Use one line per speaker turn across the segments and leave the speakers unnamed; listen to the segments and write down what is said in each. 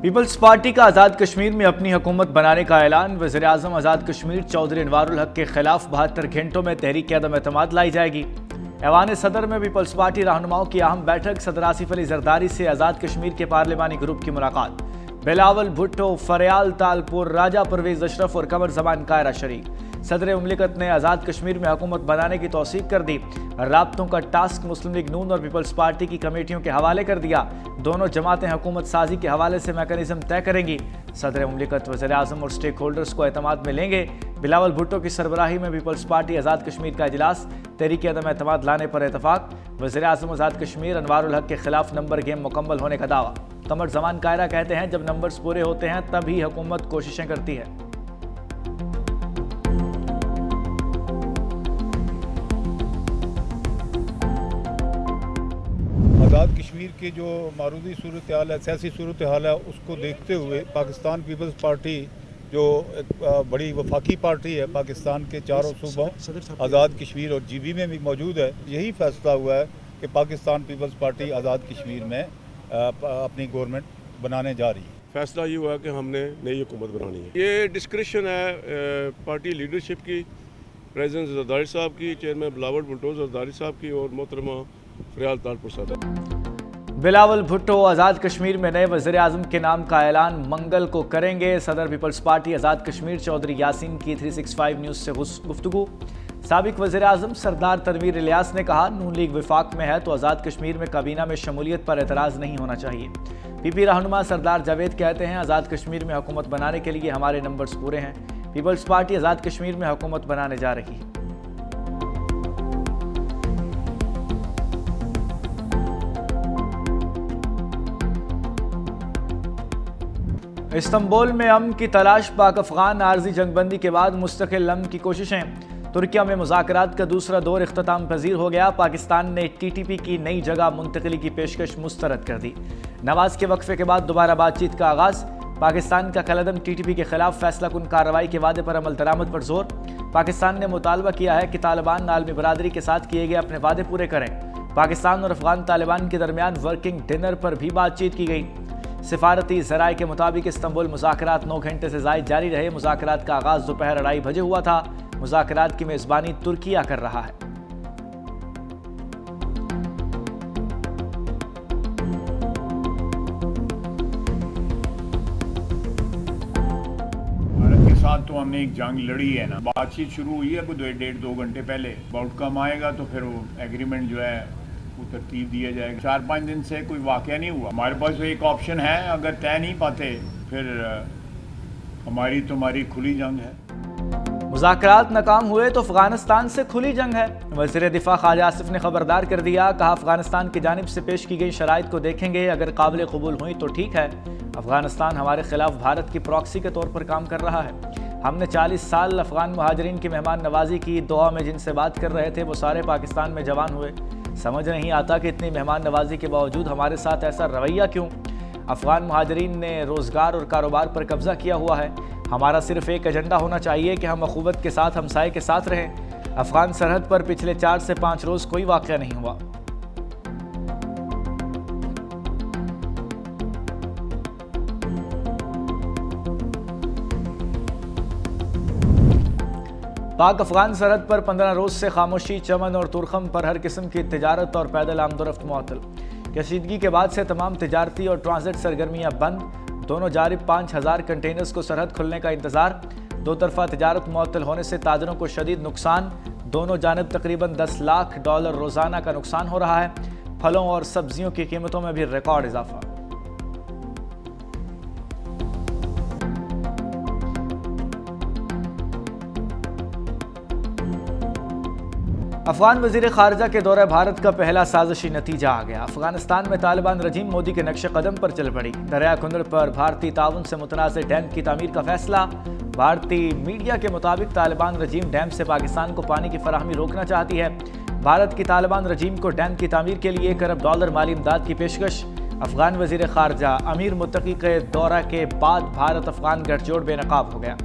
Peoples party का आज़ाद कश्मीर में अपनी हुकूमत बनाने का ऐलान। वज़ीर आज़म आज़ाद कश्मीर चौधरी अनवारुल हक के खिलाफ 72 घंटों में तहरीक अदम एतमाद लाई जाएगी। ऐवान सदर में पीपल्स पार्टी रहनुमाओं की अहम बैठक। सदर आसिफ अली जरदारी से आज़ाद कश्मीर के पार्लिमानी ग्रुप की मुलाकात। बिलावल भुट्टो, फरयाल तालपुर, राजा परवेज अशरफ और कमर जमान कायरा शरीक। सदर मुमलिकत ने आज़ाद कश्मीर में हुकूमत बनाने की तौसीक कर दी। राब्तों का टास्क मुस्लिम लीग नून और पीपल्स पार्टी की कमेटियों के हवाले कर दिया। दोनों जमातें हुकूमत साजी के हवाले से मैकेनिज्म तय करेंगी। सदर मुमलिकत वज़ीर आज़म और स्टेक होल्डर्स को एतमाद में लेंगे। बिलावल भुट्टो की सरबराही में पीपल्स पार्टी आज़ाद कश्मीर का इजलास। तहरीक अदम एतमाद लाने पर इतफाक। वज़ीर आज़म आज़ाद कश्मीर अनवारुल हक के खिलाफ नंबर गेम मुकम्मल होने का दावा। कमर जमान कायरा कहते हैं जब नंबर्स पूरे होते हैं तभी हुकूमत कोशिशें करती है।
आज़ाद कश्मीर की जो मारूदी सूरत हाल है, सियासी सूरत हाल है, उसको देखते हुए पाकिस्तान पीपल्स पार्टी जो एक बड़ी वफाकी पार्टी है, पाकिस्तान के चारों सूबों आज़ाद कश्मीर और जीबी में भी मौजूद है, यही फैसला हुआ है कि पाकिस्तान पीपल्स पार्टी आज़ाद कश्मीर में अपनी गवर्नमेंट बनाने जा रही है।
फैसला ये हुआ कि हमने नई हुकूमत बनानी है। ये डिस्क्रिप्शन है पार्टी लीडरशिप की, प्रेसिडेंट जरदारी साहब की, चेयरमैन बिलावल भुट्टो जरदारी साहब की और मोहतरमा फरयाल तालपुर साहब।
बिलावल भुट्टो आज़ाद कश्मीर में नए वज़ीर आज़म के नाम का ऐलान मंगल को करेंगे। सदर पीपल्स पार्टी आज़ाद कश्मीर चौधरी यासीन की 365 न्यूज़ से गुफ्तगू। साबिक वज़ीर आज़म सरदार तनवीर इलियास ने कहा नून लीग विफाक में है तो आज़ाद कश्मीर में काबीना में शमूलियत पर एतराज़ नहीं होना चाहिए। पीपी रहनुमा सरदार जावेद कहते हैं आज़ाद कश्मीर में हुकूमत बनाने के लिए हमारे नंबर्स पूरे हैं। पीपल्स पार्टी आज़ाद कश्मीर में हुकूमत बनाने जा रही है। इस्तांबुल में अमन की तलाश, पाक अफगान आर्जी जंगबंदी के बाद मुस्तकिल अमन की कोशिशें। तुर्किया में मुज़ाकरात का दूसरा दौर इख्तिताम पजीर हो गया। पाकिस्तान ने TTP की नई जगह मुंतकिली की पेशकश मुस्तरद कर दी। नवाज के वक्फे के बाद दोबारा बातचीत का आगाज़। पाकिस्तान का कलदम TTP के खिलाफ फैसला कुन कार्रवाई के वादे पर अमल दरामद पर जोर। पाकिस्तान ने मुतालबा किया है कि तालिबान आलमी बरादरी के साथ किए गए अपने वादे पूरे करें। पाकिस्तान और अफगान तालिबान के दरमियान वर्किंग डिनर पर भी बातचीत की गई। सिफारती ज़राए के मुताबिक इस्तांबुल मुज़ाकरात 9 घंटे से ज़ायद जारी रहे। मुज़ाकरात का आगाज़ दोपहर 2:30 बजे हुआ था। मुज़ाकरात की मेज़बानी तुर्किया कर रहा है।
भारत के साथ तो हमने एक जंग लड़ी है ना, बातचीत शुरू हुई है कोई 1.5-2 घंटे पहले। आउटकम आएगा तो फिर वो एग्रीमेंट जो है वो तरतीब दिया जाएगा। 4-5 दिन से कोई वाक़या नहीं हुआ। हमारे पास तो एक ऑप्शन है, अगर तय नहीं पाते फिर हमारी तुम्हारी खुली जंग है।
मुज़ाकरात नाकाम हुए तो अफगानिस्तान से खुली जंग है। वज़ीर दिफा ख्वाजा आसिफ ने खबरदार कर दिया। कहा अफगानिस्तान की जानिब से पेश की गई शराइत को देखेंगे, अगर काबिल कबूल हुई तो ठीक है। अफगानिस्तान हमारे खिलाफ भारत की प्रॉक्सी के तौर पर काम कर रहा है। हमने 40 साल अफगान महाजरीन की मेहमान नवाजी की। दोहा में जिनसे बात कर रहे थे वो सारे पाकिस्तान में जवान हुए। समझ नहीं आता कि इतनी मेहमान नवाजी के बावजूद हमारे साथ ऐसा रवैया क्यों। अफगान महाजरीन ने रोज़गार और कारोबार पर कब्जा किया हुआ है। हमारा सिर्फ एक एजेंडा होना चाहिए कि हम अखुवत के साथ हमसाये के साथ रहें। अफगान सरहद पर पिछले 4 से 5 रोज़ कोई वाक़या नहीं हुआ। पाक अफगान सरहद पर 15 रोज़ से खामोशी। चमन और तुरखम पर हर किस्म की तिजारत और पैदल आमदोरफ्त मुअत्तल। कशीदगी के बाद से तमाम तिजारती और ट्रांजिट सरगर्मियाँ बंद। दोनों जानिब 5000 कंटेनर्स को सरहद खुलने का इंतज़ार। दो तरफा तिजारत मुअत्तल होने से ताजरों को शदीद नुकसान। दोनों जानिब तकरीबन $10 लाख रोज़ाना का नुकसान हो रहा है। फलों और सब्जियों की कीमतों में भी रिकॉर्ड इजाफा। अफगान वज़ीर ख़ारिजा के दौरे भारत का पहला साजिशी नतीजा आ गया। अफगानिस्तान में तालिबान रजीम मोदी के नक्श कदम पर चल पड़ी। दरिया कुंदड़ पर भारतीय ताउन से मुतनाज़ डैम की तामीर का फैसला। भारतीय मीडिया के मुताबिक तालिबान रजीम डैम से पाकिस्तान को पानी की फराहमी रोकना चाहती है। भारत की तालिबान रजीम को डैम की तामीर के लिए $1 अरब माली इमदाद की पेशकश। अफगान वज़ीर ख़ारिजा अमीर मुत्तकी के दौरा के बाद भारत अफगान गठजोड़ बेनकाब हो गया।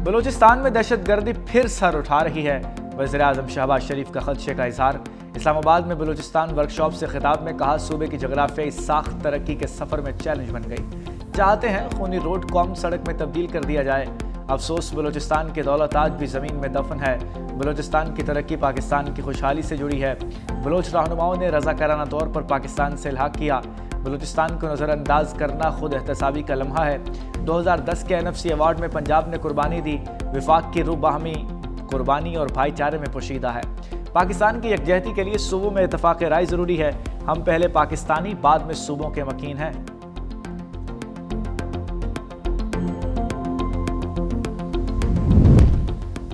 बलूचिस्तान में दहशतगर्दी फिर सर उठा रही है। वज़ीर आज़म शहबाज शरीफ का खदशे का इजहार। इस्लामाबाद में बलूचिस्तान वर्कशॉप से खिताब में कहा, सूबे की जगराफियाई साख्त तरक्की के सफ़र में चैलेंज बन गई। चाहते हैं खूनी रोड कॉम सड़क में तब्दील कर दिया जाए। अफसोस बलूचिस्तान की दौलत आज भी ज़मीन में दफन है। बलूचिस्तान की तरक्की पाकिस्तान की खुशहाली से जुड़ी है। बलोच रहनुमाओं ने रज़ाकाराना तौर पर पाकिस्तान से इल्हाक किया। बलूचिस्तान को नज़रअंदाज करना खुद एहतसाबी का लम्हा है। 2010 के NFC अवार्ड में पंजाब ने कुर्बानी दी। विफाक की रूह बाहमी कुर्बानी और भाईचारे में पोशीदा है। पाकिस्तान की यकजहती के लिए सूबों में इत्तेफाक राय ज़रूरी है। हम पहले पाकिस्तानी, बाद में सूबों के मकीन हैं।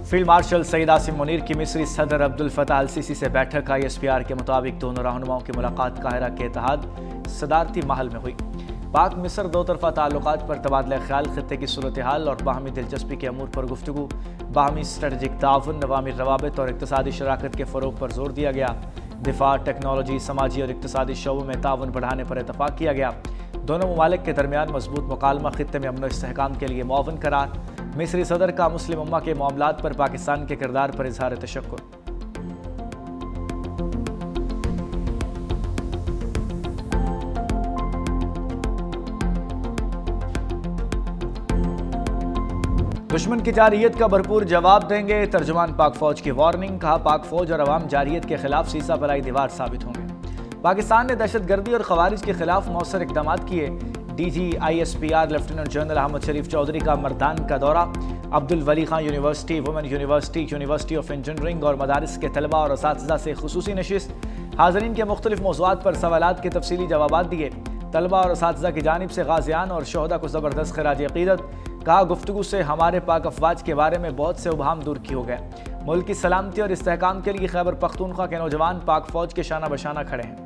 फील्ड मार्शल सईद आसिम मुनीर की मिस्री सदर अब्दुल फताह अल सीसी से बैठक। ISPR के मुताबिक दोनों रहनुमाओं की मुलाकात काहिरा के इत्तेहाद सदारती महल में हुई। पाक मिस्र दो तरफा ताल्लुकात पर तबादला ख्याल, खत्ते की सूरत हाल और बाहमी दिलचस्पी के अमूर पर गुफ्तगू। बाहमी स्ट्रेटजिक ताउन, अवामी रवाबित और इक़्तिसादी शराकत के फ़रोग़ पर जोर दिया गया। दिफा, टेक्नोलॉजी, समाजी और इक़्तिसादी शोबों में ताउन बढ़ाने पर इत्तफ़ाक़ किया गया। दोनों ममालिक के दरमियान मजबूत मुकालमा, खित्ते में अमन व इस्तेहकाम के लिए मुआवन करार। मिस्री सदर का मुस्लिम उम्मा के मामलात पर पाकिस्तान के किरदार पर इजहार तशक्कुर। दुश्मन की जारहियत का भरपूर जवाब देंगे, तर्जुमान पाक फौज की वार्निंग। कहा, पाक फौज और अवाम जारहियत के खिलाफ सीसा पलाई दीवार साबित होंगे। पाकिस्तान ने दहशतगर्दी और खवारिज के खिलाफ मौसर इकदाम किए। DG ISPR lieutenant general Ahmed Sharif Chaudhry का मर्दान का दौरा। Abdul Wali Khan university, women university, university of engineering और मदारिस के तलबा और असातिज़ा से खुसूसी नशिस्त। हाज़रीन के मुख्तलिफ मौज़ूआत पर सवालात के तफसीली जवाबात दिए। तलबा और असातिज़ा की जानिब से गाज़ियान और शोहदा को ज़बरदस्त खिराज अक़ीदत। कहा, गुफ्तगू से हमारे पाक अफवाज के बारे में बहुत से उबहाम दूर की हो गए। मुल्क की सलामती और इस्तेहकाम के लिए खैबर पख्तूनख्वा के नौजवान पाक फौज के शाना बशाना खड़े हैं।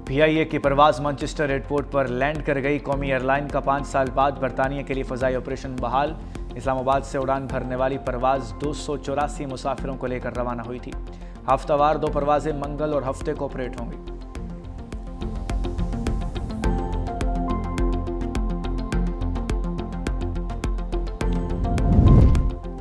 PIA की परवाज़ मैनचेस्टर एयरपोर्ट पर लैंड कर गई। कौमी एयरलाइन का 5 साल बाद बरतानिया के लिए फ़ज़ाई ऑपरेशन बहाल। इस्लामाबाद से उड़ान भरने वाली परवाज़ 284 मुसाफिरों को लेकर रवाना हुई थी। हफ्तावार 2 परवाज़ें मंगल और हफ्ते को ऑपरेट होंगी।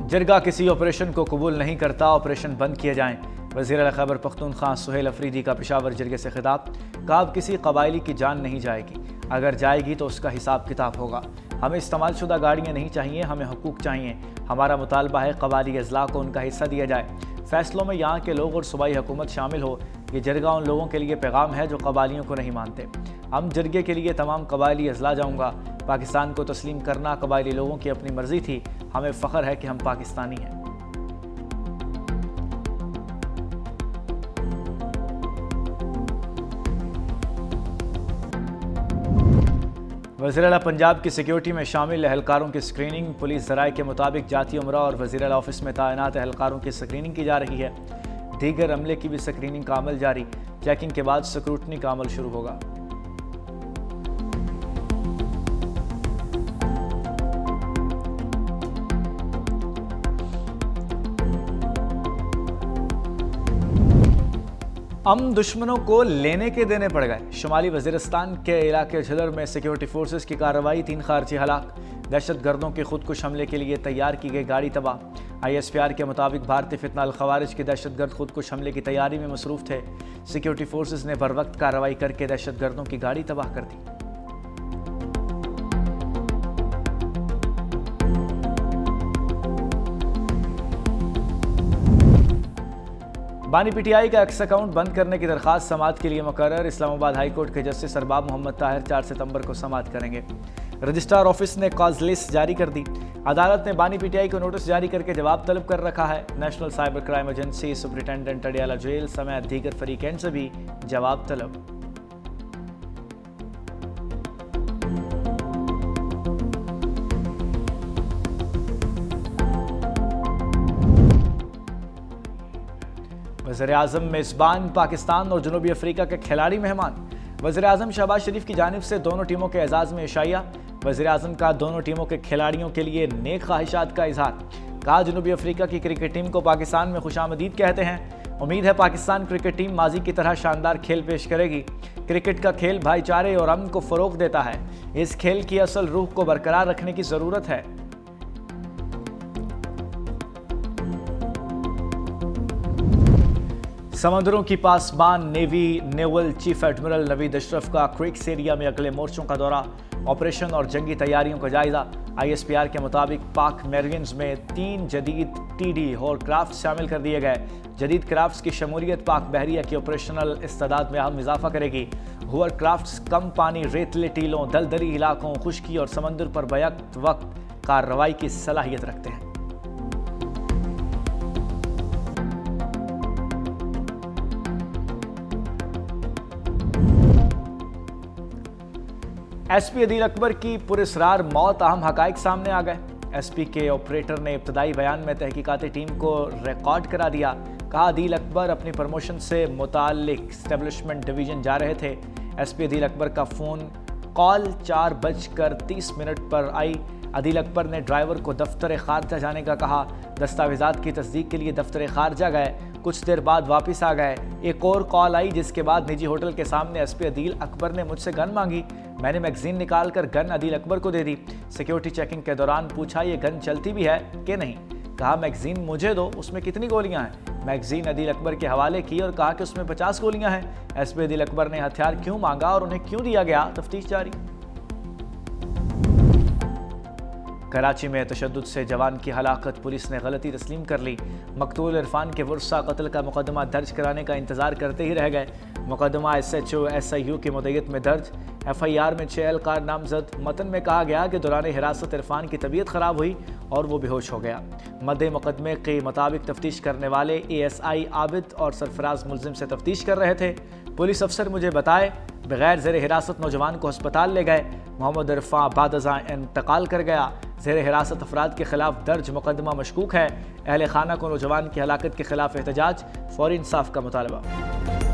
जिरगा किसी ऑपरेशन को कबूल नहीं करता, ऑपरेशन बंद किए जाएं। वज़ीर आला खैबर पख्तूनख्वा सुहेल अफरीदी का पेशावर जिरगे से खिताब। कहा, अब किसी कबायली की जान नहीं जाएगी, अगर जाएगी तो उसका हिसाब किताब होगा। हमें इस्तेमाल शुदा गाड़ियाँ नहीं चाहिए, हमें हुकूक चाहिए। हमारा मुतालबा है कबायली अजला को उनका हिस्सा दिया जाए। फैसलों में यहाँ के लोग और सूबाई हुकूमत शामिल हो। ये जिरगा उन लोगों के लिए पैगाम है जो कबायलियों को नहीं मानते। हम जिरगे के लिए तमाम कबायली अजला जाऊँगा। पाकिस्तान को तस्लीम करना कबायली लोगों की अपनी मर्जी थी। हमें फ़ख्र है कि हम पाकिस्तानी हैं। वज़ीर आला पंजाब की सिक्योरिटी में शामिल एहलकारों की स्क्रीनिंग। पुलिस ज़राए के मुताबिक जाती उमरा और वज़ीर आला ऑफिस में तैनात एहलकारों की स्क्रीनिंग की जा रही है। दीगर अमले की भी स्क्रीनिंग का अमल जारी। चेकिंग के बाद स्क्रूटनी का अमल शुरू होगा। दुश्मनों को लेने के देने पड़ गए। शुमाली वज़ीरिस्तान के इलाके झलर में सिक्योरिटी फोर्सेस की कार्रवाई, 3 खारजी हलाक। दहशतगर्दों के खुदकुश हमले के लिए तैयार की गई गाड़ी तबाह। ISPR के मुताबिक भारतीय फितना अल खवारिज के दहशतगर्द खुदकुश हमले की तैयारी में मसरूफ़ थे। सिक्योरिटी फोर्सेस ने बर वक्त कार्रवाई करके दहशतगर्दों की गाड़ी तबाह कर दी। बानी PTI का एक्स अकाउंट बंद करने की दरख्वास्त समाअत के लिए मुकर्रर। इस्लामाबाद हाई कोर्ट के जस्टिस अरबाब मोहम्मद ताहिर 4 सितंबर को समाअत करेंगे। रजिस्ट्रार ऑफिस ने कॉज लिस्ट जारी कर दी। अदालत ने बानी PTI को नोटिस जारी करके जवाब तलब कर रखा है। National cyber crime agency, superintendent Adiala jail समेत दीगर फरीकैन से भी जवाब तलब। वज़ीर आज़म मेज़बान, पाकिस्तान और जनूबी अफ्रीका के खिलाड़ी मेहमान। वज़ीर आज़म शहबाज शरीफ की जानिब से दोनों टीमों के एजाज़ में इशाइया। वज़ीर आज़म का दोनों टीमों के खिलाड़ियों के लिए नेक ख्वाहिशात का इजहार। कहा, जनूबी अफ्रीका की क्रिकेट टीम को पाकिस्तान में खुशामदीद कहते हैं। उम्मीद है पाकिस्तान क्रिकेट टीम माजी की तरह शानदार खेल पेश करेगी। क्रिकेट का खेल भाईचारे और अमन को फरोग देता है। इस खेल की असल रूह को बरकरार रखने की जरूरत है। समंदरों की पासबान navy naval chief admiral Naveed Ashraf का क्रिक्स एरिया में अगले मोर्चों का दौरा, ऑपरेशन और जंगी तैयारियों का जायजा। ISPR के मुताबिक पाक मैरियंस में 3 जदीद TD और क्राफ्ट शामिल कर दिए गए। जदीद क्राफ्ट्स की शमूलियत पाक बहरिया की ऑपरेशनल इस्तादाद में अहम इजाफा करेगी। हुअर क्राफ्ट्स कम पानी, रेतले टीलों, दलदली इलाकों, खुश्की और समंदर पर बैक वक्त कार्रवाई की सलाहियत रखते हैं। SP अदील अकबर की पुरस्रार मौत, अहम हकाइक सामने आ गए। SP के ऑपरेटर ने इब्तदाई बयान में तहकीकाती टीम को रिकॉर्ड करा दिया। कहा अदील अकबर अपनी प्रमोशन से मुताल्लिक स्टैब्लिशमेंट डिवीजन जा रहे थे। SP अदील अकबर का फ़ोन कॉल 4:30 पर आई। अदील अकबर ने ड्राइवर को दफ्तर खारजा जाने का कहा। दस्तावेज़ात की तस्दीक के लिए दफ्तर खारजा गए। कुछ देर बाद वापस आ गए। एक और कॉल आई जिसके बाद निजी होटल के सामने SP अदील अकबर ने मुझसे गन मांगी। मैंने मैगजीन निकाल कर गन अदील अकबर को दे दी। सिक्योरिटी चेकिंग के दौरान पूछा ये गन चलती भी है कि नहीं। कहा मैगजीन मुझे दो, उसमें कितनी गोलियां हैं। मैगजीन अदील अकबर के हवाले की और कहा कि उसमें 50 गोलियां हैं। SP अदील अकबर ने हथियार क्यों मांगा और उन्हें क्यों दिया गया, तफ्तीश जारी। कराची में तशद्दुद से जवान की हलाकत, पुलिस ने गलती तस्लीम कर ली। मकतूल इरफान के वर्सा कत्ल का मुकदमा दर्ज कराने का इंतजार करते ही रह गए। मुकदमा SHO SIU की मुद्दत में दर्ज। FIR में 6 एहलकार नामजद। मतन में कहा गया कि दौरान हिरासत इरफान की तबीयत खराब हुई और वो बेहोश हो गया। मद्दे मुकदमे के मुताबिक तफ्तीश करने वाले ASI आबिद और सरफराज मुलजिम से तफ्तीश कर रहे थे। पुलिस अफसर मुझे बताए बगैर ज़ेर हिरासत नौजवान को अस्पताल ले गए। मोहम्मद इरफान बादज़ा इंतकाल कर गया। ज़ेर हिरासत अफराद के खिलाफ दर्ज मुकदमा मशकूक है। अहले खाना को नौजवान की हलाकत के खिलाफ एहतजाज, फौरी इंसाफ का मुतालबा।